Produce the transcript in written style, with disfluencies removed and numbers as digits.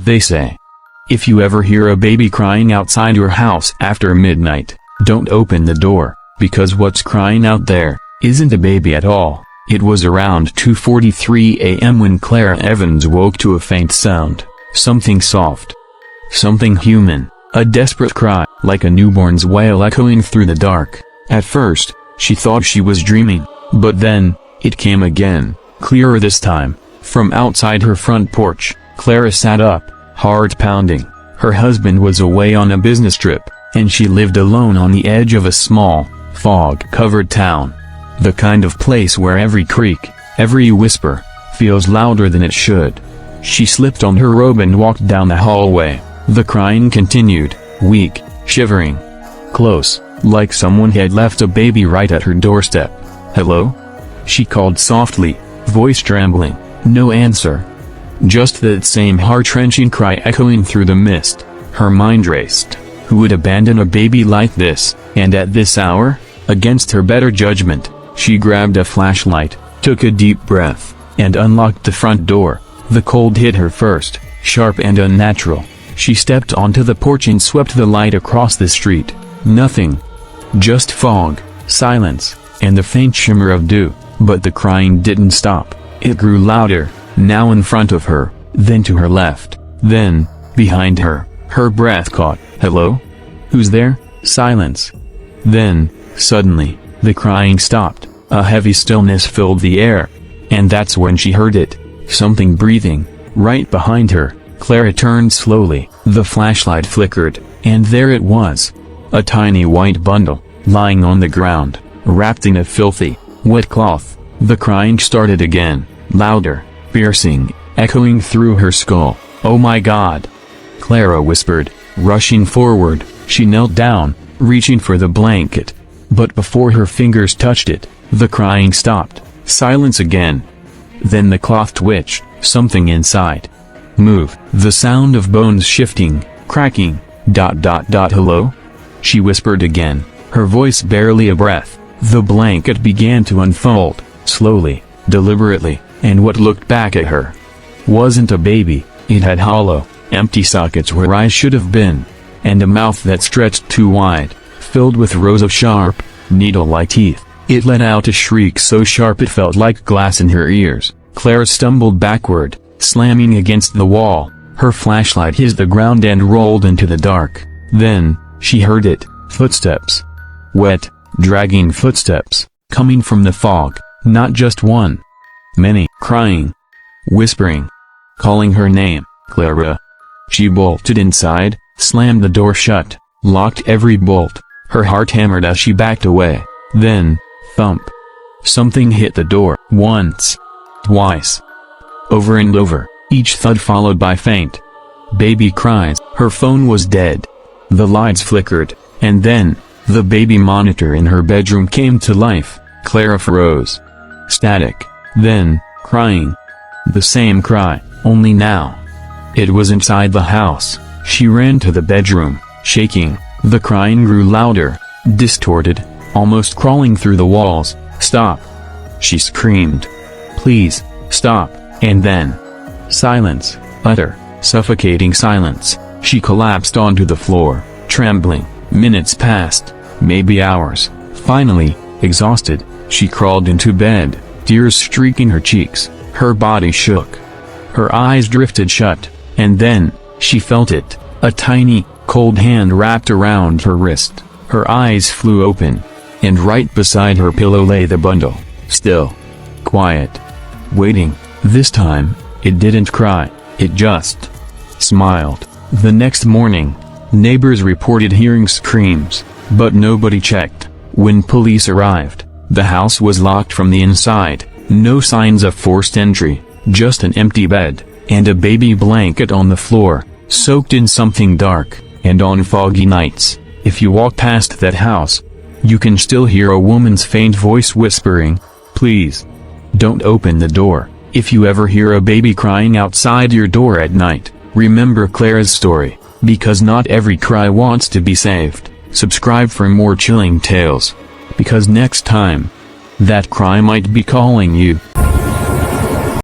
they say. If you ever hear a baby crying outside your house after midnight, don't open the door, because what's crying out there isn't a baby at all. It was around 2:43 a.m. when Clara Evans woke to a faint sound, something soft, something human, a desperate cry, like a newborn's wail echoing through the dark. At first, she thought she was dreaming, but then, it came again, clearer this time. From outside her front porch, Clara sat up, heart pounding. Her husband was away on a business trip, and she lived alone on the edge of a small, fog-covered town. The kind of place where every creak, every whisper, feels louder than it should. She slipped on her robe and walked down the hallway. The crying continued, weak, shivering, close, like someone had left a baby right at her doorstep. "Hello?" she called softly, voice trembling. No answer. Just that same heart-wrenching cry echoing through the mist. Her mind raced. Who would abandon a baby like this, and at this hour? Against her better judgment, she grabbed a flashlight, took a deep breath, and unlocked the front door. The cold hit her first, sharp and unnatural. She stepped onto the porch and swept the light across the street. Nothing. Just fog, silence, and the faint shimmer of dew. But the crying didn't stop. It grew louder, now in front of her, then to her left, then, behind her. Her breath caught. "Hello? Who's there?" Silence. Then, suddenly, the crying stopped. A heavy stillness filled the air. And that's when she heard it. Something breathing, right behind her. Clara turned slowly. The flashlight flickered, and there it was. A tiny white bundle, lying on the ground, wrapped in a filthy, wet cloth. The crying started again, louder, piercing, echoing through her skull. "Oh my God!" Clara whispered, rushing forward. She knelt down, reaching for the blanket. But before her fingers touched it, the crying stopped. Silence again. Then the cloth twitched, something inside moved. The sound of bones shifting, cracking, ... "Hello?" she whispered again, her voice barely a breath. The blanket began to unfold, slowly, deliberately, and what looked back at her wasn't a baby. It had hollow, empty sockets where eyes should have been, and a mouth that stretched too wide, filled with rows of sharp, needle-like teeth. It let out a shriek so sharp it felt like glass in her ears. Clara stumbled backward, slamming against the wall. Her flashlight hit the ground and rolled into the dark. Then, she heard it, footsteps. Wet, dragging footsteps, coming from the fog, not just one. Many, crying, whispering, calling her name, "Clara." She bolted inside, slammed the door shut, locked every bolt. Her heart hammered as she backed away. Then, thump. Something hit the door, once, twice, over and over, each thud followed by faint baby cries. Her phone was dead. The lights flickered, and then, the baby monitor in her bedroom came to life. Clara froze. Static. Then, crying. The same cry, only now it was inside the house. She ran to the bedroom, shaking. The crying grew louder, distorted, almost crawling through the walls. "Stop!" she screamed. "Please, stop!" And then, silence, utter, suffocating silence. She collapsed onto the floor, trembling. Minutes passed, maybe hours. Finally, exhausted, she crawled into bed, tears streaking her cheeks. Her body shook. Her eyes drifted shut, and then, she felt it. A tiny, cold hand wrapped around her wrist. Her eyes flew open, and right beside her pillow lay the bundle. Still. Quiet. Waiting. This time, it didn't cry, it just smiled. The next morning, neighbors reported hearing screams, but nobody checked. When police arrived, the house was locked from the inside. No signs of forced entry, just an empty bed, and a baby blanket on the floor, soaked in something dark. And on foggy nights, if you walk past that house, you can still hear a woman's faint voice whispering, "Please, don't open the door." If you ever hear a baby crying outside your door at night, remember Clara's story, because not every cry wants to be saved. Subscribe for more chilling tales, because next time, that cry might be calling you.